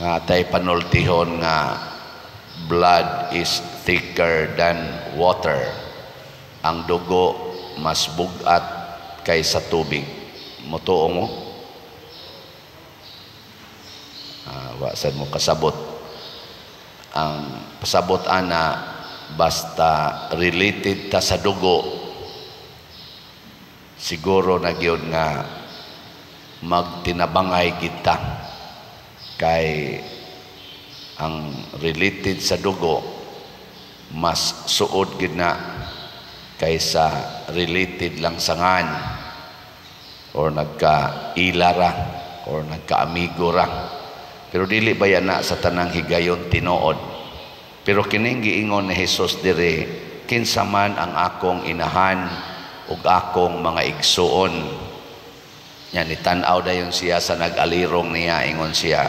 nga tay panultihon nga blood is thicker than water. Ang dugo mas bugat kaysa tubig. Mutuo mo? Wasan mo kasabot. Ang pasabot ana basta related ta sa dugo, siguro na gyud nga magtinabangay kita kay ang related sa dugo mas suod gid na kaysa related lang sa ngan or nagka-ilara or nagka-amigo ra. Pero dili ba yan na sa tanang higayon tinuod. Pero kining giingon ni Jesus dire, kinsa man ang akong inahan ug akong mga igsuon. Yan itan-aw dayon siya sa nag-alirong niya, ingon siya,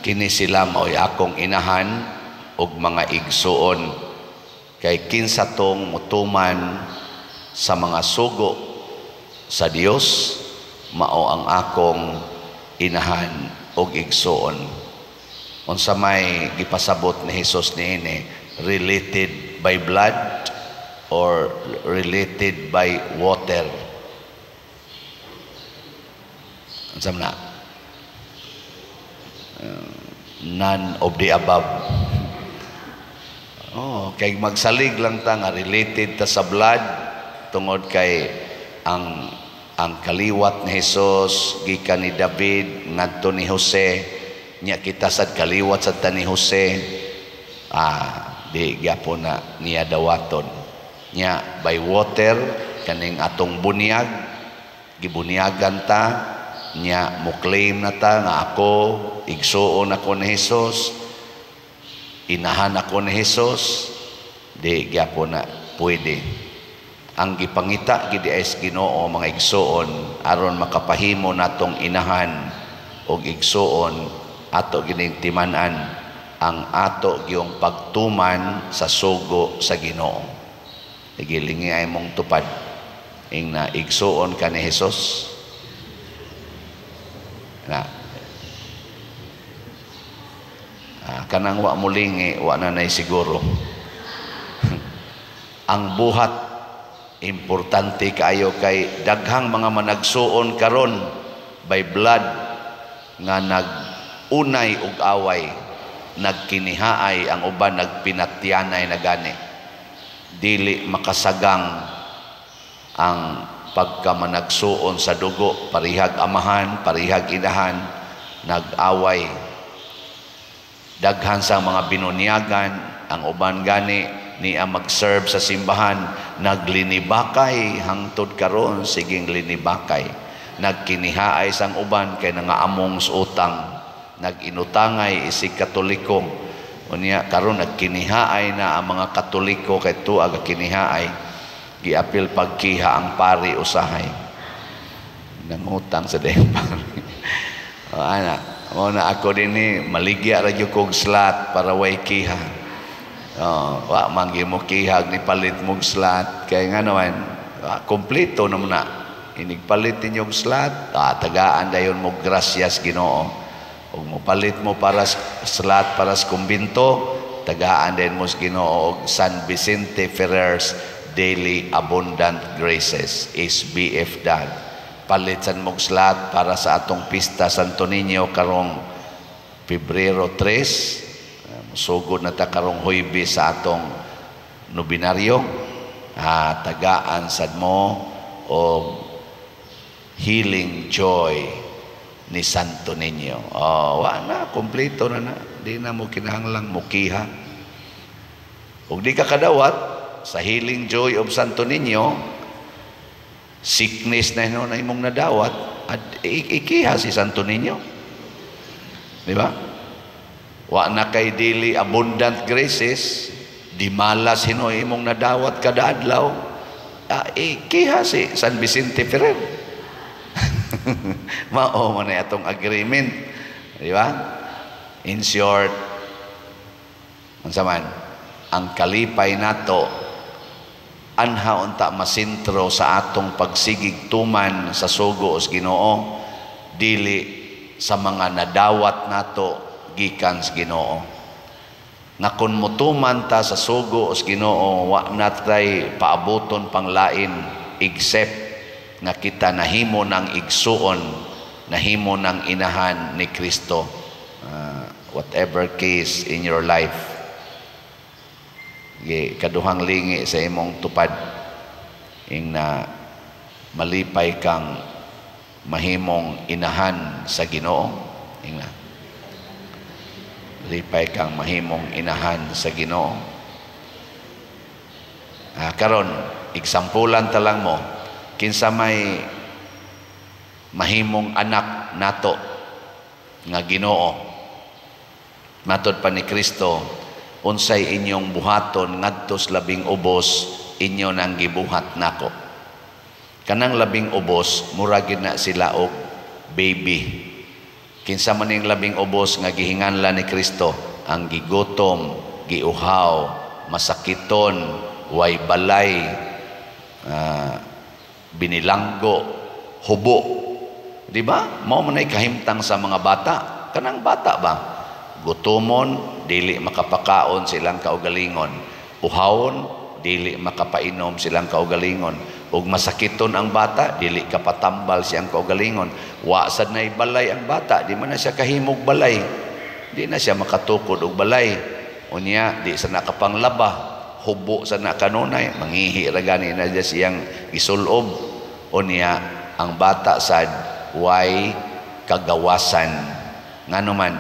kini sila mao'y akong inahan ug mga igsuon. Kay kinsa tong mutuman sa mga sugo sa Dios, mao ang akong inahan og igsuon. Unsa may gipasabot ni Jesus niini, related by blood or related by water? Unsa na? None of the above. Kay magsalig lang ta nga related ta sa blood tungod kay ang kaliwat ni Jesus gikan ni David ngadto ni Jose, nya kita sad kaliwat sad ta ni Jose, di gyapon na niya dawaton nya by water kaning atong bunyag gibunyagan ta nya mo claim na ta nga ako igsuon ako ni Jesus, inahan ako ni Jesus, di gyapon na pwede. Ang gipangita gid ay Ginoo mga igsuon aron makapahimo natong inahan og igsuon ato gining timan-an ang ato giyong pagtuman sa sugo sa Ginoo. Igilingi ay mong tupad ing na igsuon ka ni Jesus. Na kanang wa mulingi wa na nay siguro. Ang buhat importante kayo kay daghang mga managsuon karon by blood nga nagunay og away, nagkinihaay, ang uban nagpinatyanay na gani. Dili makasagang ang pagkamanagsuon sa dugo, parihag amahan, parihag inahan, nag-away. Daghan sa mga binunyagan, ang uban gani niya mag-serve sa simbahan, naglinibakay hangtod karon siging linibakay, nagkinihaay sang uban kay nangaamong sa utang, naginutangay isig Katoliko, unya karon nagkinihaay na ang mga Katoliko kay tuag kinihaay, giapil pagkiha ang pari usahay nangutang sa dayang pari. Ana mo na ako dinhi maligya ra gyud kog slot para way kiha. Wa manggi mo kihag ni palit mong slot kay nga naman kompleto naman na inigpalit ninyong slot, tagaan dayon mo gracias Ginoo, ug mo palit mo para slot para sa kumbinto, tagaan din mo sa Ginoo og San Vicente Ferrer's Daily Abundant Graces SBF dad, palitan mo slot para sa atong pista Santo Niño karong Pebrero 3. Sugod na ta karong Huwebes sa atong nobinaryo, tagaan sad mo o healing joy ni Santo Niño. Wa na kompleto na di na mo kinahanglang mukiha. Ug di ka kadawat sa healing joy of Santo Niño, sickness na na imong nadawat at ikiha si Santo Niño, di ba? Wa na kay daily abundant graces, di malas hinoy imong nadawat kada adlaw, ikiha si San Vicente Ferrer. Mao man ay atong agreement, di ba? In short, unsa man ang kalipay nato anha unta masintro sa atong pagsigig tuman sa sugo sa Ginoo, dili sa mga nadawat nato gikan sa Ginoo. Nga kun mutuman ta sa sugo sa Ginoo, wa natay paabuton pang lain except nga kita nahimo ng igsuon, nahimo ng inahan ni Kristo. Whatever case in your life, kaduhang lingi sa imong tupad ing na malipay kang mahimong inahan sa Ginoo. Ing na lipay kang mahimong inahan sa Ginoo. Karon eksampulan ta lang mo, kinsa may mahimong anak nato nga Ginoo, matod pa ni Kristo, unsay inyong buhaton ngadtos labing ubos inyo nang gibuhat nako. Kanang labing ubos mura gid na sila og baby. Kinsa man ning labing ubos nga gihinganlan ni Kristo, ang gigutom, giuhaw, masakiton, way balay, binilanggo, hubo. Di ba? Mao man ay kahimtang sa mga bata. Kanang bata ba? Gutomon, dili makapakaon silang kaugalingon. Uhawon, dili makapainom silang kaugalingon. Ug masakiton ang bata, dili kapatambal siyang kaugalingon. Wa sad nay balay ang bata, di man na siya kahimog balay. Di na siya makatukod og balay. Unya, di sa nakapanglaba, hubo sa nakanunay, mangihi ra gani na siyang isulob. Unya, ang bata sad way kagawasan. Nganuman,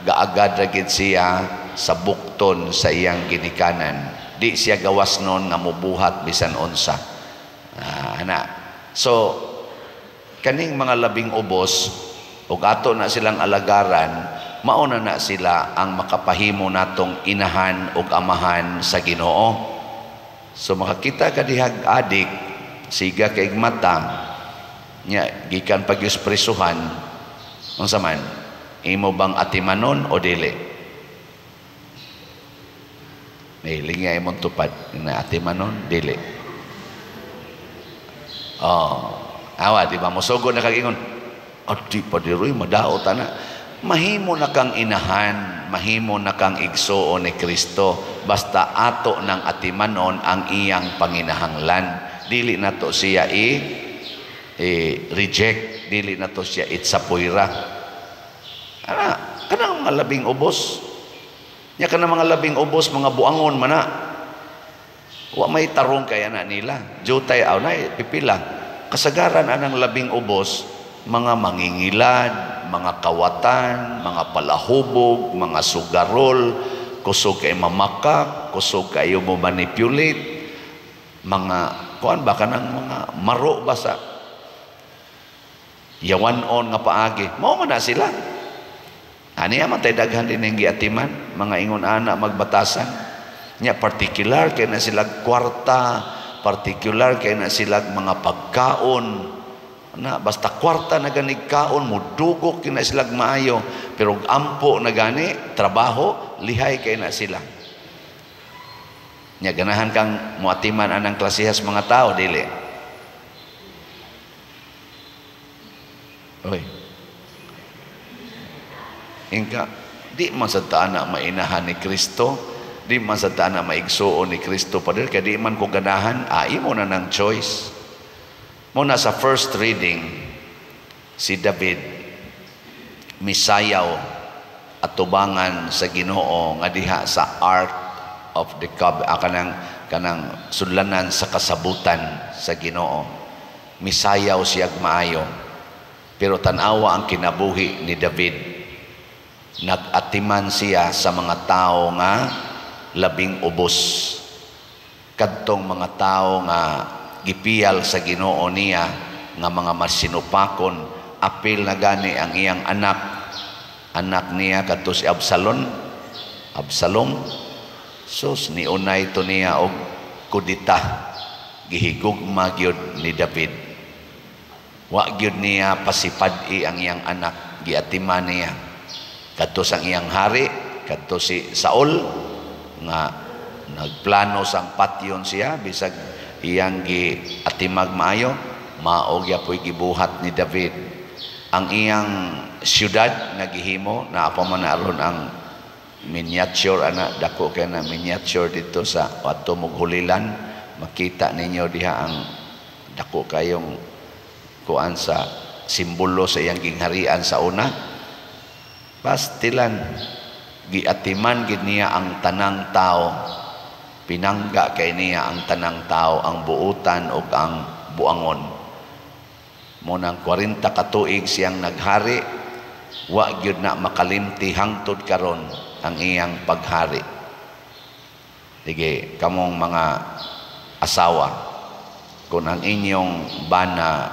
gaagad ra gid siya sa bukton sa iyang ginikanan. Di siya gawas nun nga mubuhat bisan unsa. So kaning mga labing ubos ug ato na silang alagaran, mauna na sila ang makapahimo natong inahan ug amahan sa Ginoo. So makakita ka dihag adik siga kay mata nya gikan pagyus prisuhan, unsa man imo bang atimanon o dili? Nilingay imong tupad na atimanon dili. Awa, di ba? Musugod na kagingon, di pa diroy, madaot na. Mahimo na kang inahan, mahimo na kang igsuo ni Kristo, basta ato ng atimanon ang iyang panginahanglan. Dili na to siya reject, dili na to siya itsapuira. Kanang mga labing ubos, nya kanang mga labing ubos, mga buangon man na. Wa may tarong kaya na nila. Jutay aw na pipila. Kasagaran anang labing ubos, mga mangingilad, mga kawatan, mga palahubog, mga sugarol, kusog kay mamakak, kusog kayo mo manipulate, mga kuan ba kanang mga maro ba sa yawanon nga paagi. Mao man na sila. Ani man tay daghan din ang giatiman, mga ingon ana magbatasan. Nya particular kay na sila kwarta, particular kay na sila mga pagkaon na basta kwarta na ganig kaon mo dugok kay na sila maayo, pero ampo na gani trabaho lihay kay na sila. Nya ganahan kang muatiman anang klasihas mga tao dili. Oy, ingka di man sa taana mainahan ni Kristo, di man sa taana maigsuon ni Kristo padel kay di man ko ganahan, imo na ng choice. Muna sa first reading, si David misayaw at tubangan sa Ginoo nga diha sa Ark of the kanang sudlanan sa kasabutan sa Ginoo. Misayaw siya maayo. Pero tanawa ang kinabuhi ni David. Nag-atiman siya sa mga tao nga labing ubos. Kadtong mga tao nga gipiyal sa Ginoo niya nga mga masinupakon, apil na gani ang iyang anak niya kadto si Absalom. Sus ni unay to niya og kudita, gihigugma gyud ni David. Wa gyud niya pasipad-i ang iyang anak, giatiman niya kadto sang iyang hari, kadto si Saul nga nagplano sang patyon siya bisag iyang giatimag maayo, mao gyapon gibuhat ni David. ang iyang syudad nagihimo na apa man aron ang miniature dako kay na miniature dito sa ato Mughulilan. Makita ninyo diha ang dako kayong kuan sa simbolo sa iyang gingharian sa una. Pastilan giatiman gid niya ang tanang tao, pinangga kay niya ang tanang tao, ang buutan ug ang buangon. Munang 40 ka tuig siyang naghari, wa gyud na makalimti hangtod karon ang iyang paghari. Sige, kamong mga asawa, kung ang inyong bana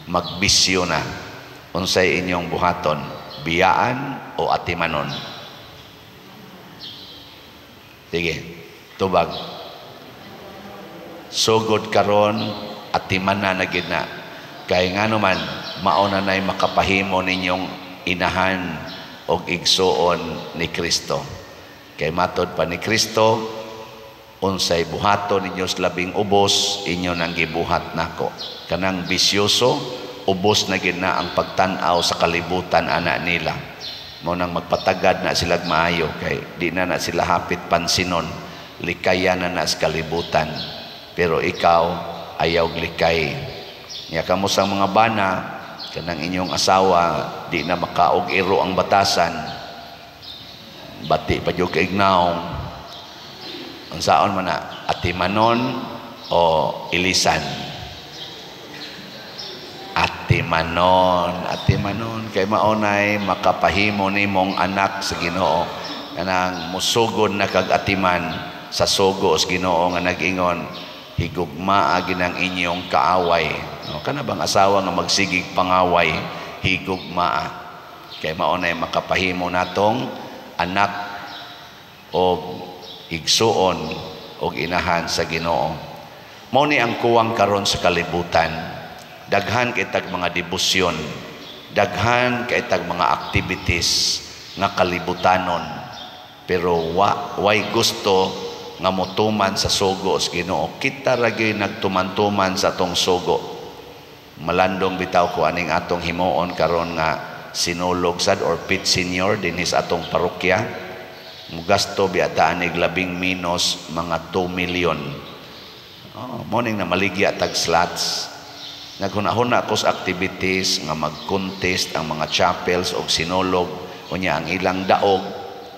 magbisyo na, unsay inyong buhaton, biyaan o atimanon? Sige, tubag. Sugod karon atimanan na gid na. Kay nga naman mauna na'y makapahimo ninyong inahan o igsuon ni Kristo. Kay matod pa ni Kristo, unsay buhaton ninyo sa labing ubos, inyo nang gibuhat nako. Kanang bisyoso, ubos na gid na ang pagtan-aw sa kalibutan ana nila. Mo nang magpatagad na sila maayo kay di na sila hapit pansinon, likayan na sa kalibutan. Pero ikaw ayaw likay. Nya kamo sa mga bana, kanang inyong asawa di na makaog iro ang batasan, bati pa jud kay ignaw. Unsaon man na, atimanon o ilisan? Atimanon kay maunay makapahimo nimong anak sa Ginoo. Kanang musugod na kag atiman sa sugo sa Ginoo nga nag-ingon, higugmaa ginang inyong kaaway. No, kana bang asawa nga magsigig pangaway, higugmaa. Kay maunay makapahimo natong anak o igsuon o inahan sa Ginoo. Mao ni ang kuwang karon sa kalibutan. Daghan kay tag mga debosyon, daghan kay tag mga activities nga kalibutanon, pero way gusto nga motuman sa sugo sa Ginoo. Kita ra gyud nagtuman-tuman sa atong sugo. Malandong bitaw ko aning atong himuon karon nga sinulog sad or pit senior dinhi sa atong parokya. Mugasto biata anig labing minus mga 2 million. Morning na maligya tag slots. Naghuna-huna ko sa activities nga mag-contest ang mga chapels o sinulog, unya ang ilang daog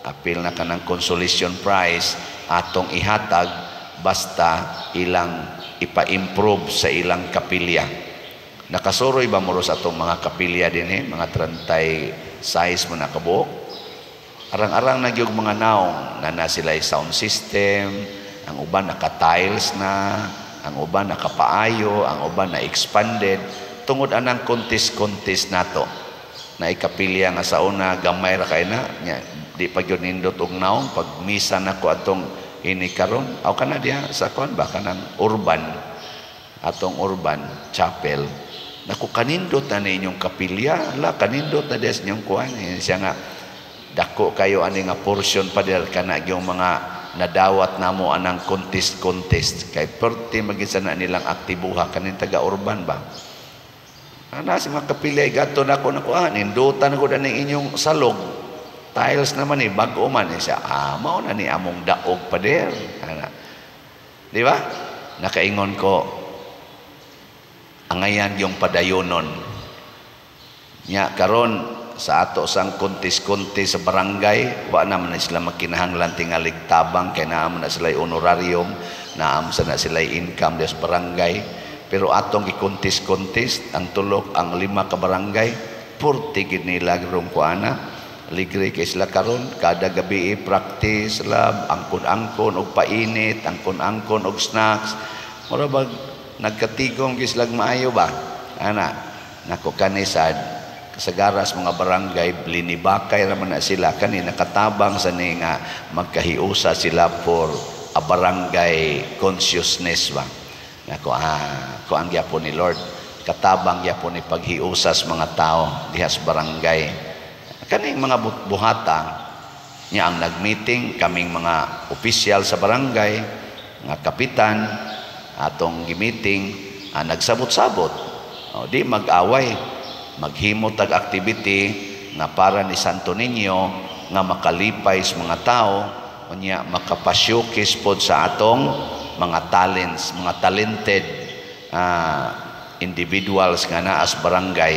apil na kanang consolation prize atong ihatag basta ilang ipa-improve sa ilang kapilya. Nakasuroy ba mo sa atong mga kapilya din mga 30 size mo na kabuok? Arang-arang nagyog mga naong na sila sound system, ang uban naka-tiles na, ang uban nakapaayo, ang uban na expanded tungod anang contest nato na ikapilya nga sa una gamay ra kay na nya di pa gyud nindot og naong pag misa nako atong ini karon aw kana diha sa kon ba kanang urban atong urban chapel naku kanindot na ninyong kapilya la kanindot na des nyong kuan siya nga dako kayo ani nga portion pa der kana gyung mga nadawat namo anang contest kay perti magisa na nilang aktibuha kanin taga urban ba ana si makapilay gato nako nindutan ko daning inyong salog tiles naman bago man siya mao na ni among daog pa der ana di ba nakaingon ko angayan yung padayonon nya karon sa ato sang kontis-kontis sa barangay, wa naman na sila makinahanglan tingalig tabang, kaya naman na sila honorarium, naam na sila income des barangay. Pero atong ikontis-kontis, ang tulok, ang 5 ka barangay, purtigid nila rong kuana, ligre kay sila karon kada gabi practice lab, angkon-angkon og painit, angkon-angkon og snacks. Mura bag nagkatigong gislag maayo ba? Ana, nako kanisad sa garas mga barangay blinibakay raman na sila kani nakatabang sa ni nga magkahiusa sila for a barangay consciousness ba nako kuan gyapon ni Lord katabang gyapon ni paghiusas mga tao diha sa barangay kaning mga buhata nya ang nagmeeting kaming mga opisyal sa barangay nga kapitan atong gimeeting nagsabot-sabot di mag-away maghimo tag activity nga para ni Santo Niño nga makalipay sa mga tao, unya makapasyokis pod sa atong mga talents, mga talented individuals nga naa sa barangay,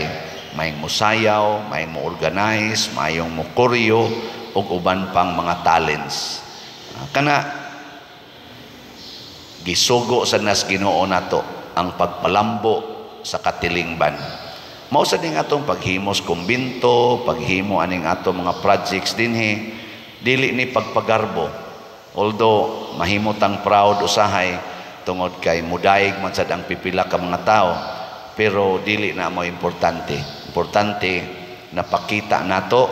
may musayaw, may mo-organize, mayong mukoryo, ug uban pang mga talents. Kana gisugo sa nas Ginoo nato ang pagpalambo sa katilingban. Mao sa ning atong paghimos kumbinto, paghimo aning atong mga projects dinhi, dili ni pagpagarbo. Although mahimutang proud usahay tungod kay mudayeg man sad ang pipila ka mga tao, pero dili na mo importante. Importante na pakita nato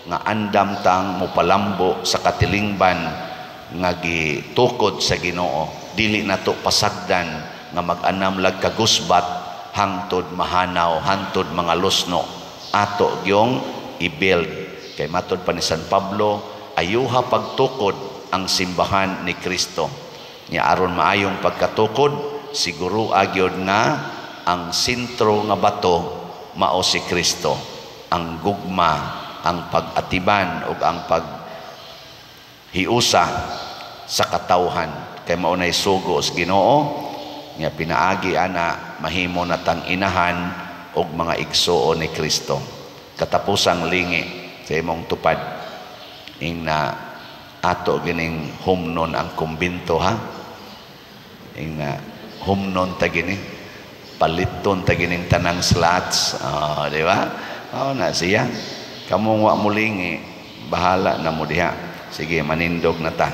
nga andam tang mopalambo sa katilingban nga gitukod sa Ginoo. Dili nato pasagdan nga mag-anam lag kagusbat hangtod mahanaw, hangtod mga lusno. Ato gyong i-build. Kay matod pa ni San Pablo, ayuha pagtukod ang simbahan ni Kristo. Nya aron maayong pagkatukod, siguro agyod nga ang sentro nga bato mao si Kristo. Ang gugma, ang pag-atiban ug ang paghiusa sa katawhan. Kay mao nay sugo sa Ginoo nga pinaagi ana mahimo natang inahan og mga igsuon ni Kristo. Katapusang lingi sa imong tupad ing na ato gining humnon ang kumbinto ha. Ing na humnon ta gini, paliton ta gining tanang slots, di ba? Na siya. Kamong wa mulingi, bahala na mo diha. Sige, manindog na ta.